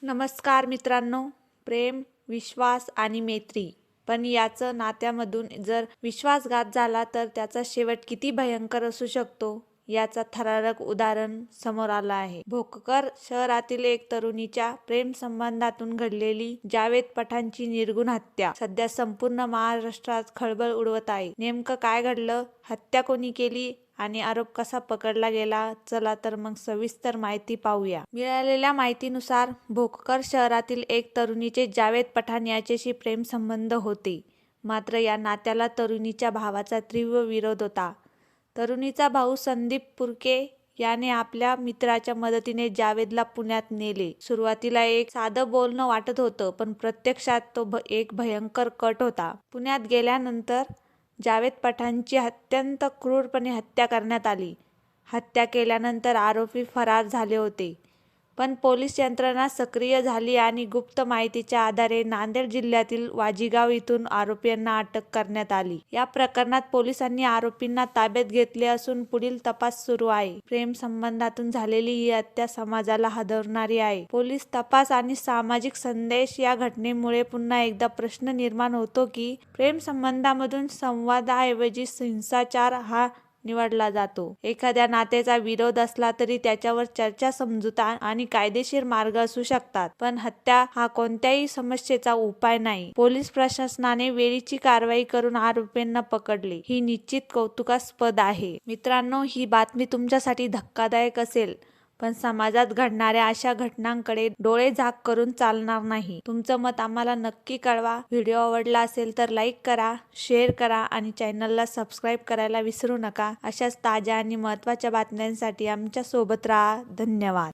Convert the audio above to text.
नमस्कार मित्रांनो. प्रेम, विश्वास आणि मैत्री, पण याचं नात्यामधून जर विश्वासघात झाला तर त्याचा शेवट किती भयंकर असू शकतो याचा थरारक उदाहरण समोर आलं आहे. भोकर शहरातील एक तरुणीच्या प्रेमसंबंधातून घडलेली जावेद पठाणची निर्घृण हत्या सध्या संपूर्ण महाराष्ट्रात खळबळ उडवत आहे. नेमकं काय घडलं, हत्या कोणी केली आणि आरोप कसा पकडला गेला, चला तर मग सविस्तर माहिती पाहूया. मिळालेल्या माहितीनुसार भोकर शहरातील एक तरुणीचे जावेद पठाण याच्याशी प्रेमसंबंध होते. मात्र या नात्याला तरुणीच्या भावाचा तीव्र विरोध होता. तरुणीचा भाऊ संदीप पुरके याने आपल्या मित्राच्या मदतीने जावेदला पुण्यात नेले. सुरुवातीला एक साधं बोलणं वाटत होतं, पण प्रत्यक्षात तो एक भयंकर कट होता. पुण्यात गेल्यानंतर जावेद पठाणची अत्यंत क्रूरपणे हत्या करण्यात आली. हत्या केल्यानंतर आरोपी फरार झाले होते, पण पोलीस यंत्रणा सक्रिय झाली आणि गुप्त माहितीच्या आधारे नांदेड जिल्ह्यातील वाजीगाव इथून आरोपींना अटक करण्यात आली. या प्रकरणात पोलिसांनी आरोपींना ताब्यात घेतले असून पुढील तपास सुरू आहे. प्रेम संबंधातून झालेली ही हत्या समाजाला हादरवणारी आहे. पोलीस तपास आणि सामाजिक संदेश या घटनेमुळे पुन्हा एकदा प्रश्न निर्माण होतो की प्रेम संबंधामधून संवादाऐवजी हिंसाचार हा निवडला जातो. एखाद्या नात्याचा विरोध असला तरी त्याच्यावर चर्चा, समजुता आणि कायदेशीर मार्ग असू शकतात, पण हत्या हा कोणत्याही समस्येचा उपाय नाही. पोलीस प्रशासनाने वेळीची कारवाई करून आरोपींना पकडले, ही निश्चित कौतुकास्पद आहे. मित्रांनो, ही बातमी तुमच्यासाठी धक्कादायक असेल, पण समाजात घडणाऱ्या अशा घटनांकडे डोळे झाक करून चालणार नाही. तुमचं मत आम्हाला नक्की कळवा. व्हिडिओ आवडला असेल तर लाईक करा, शेअर करा आणि चॅनलला सबस्क्राईब करायला विसरू नका. अशाच ताज्या आणि महत्त्वाच्या बातम्यांसाठी आमच्या सोबत राहा. धन्यवाद.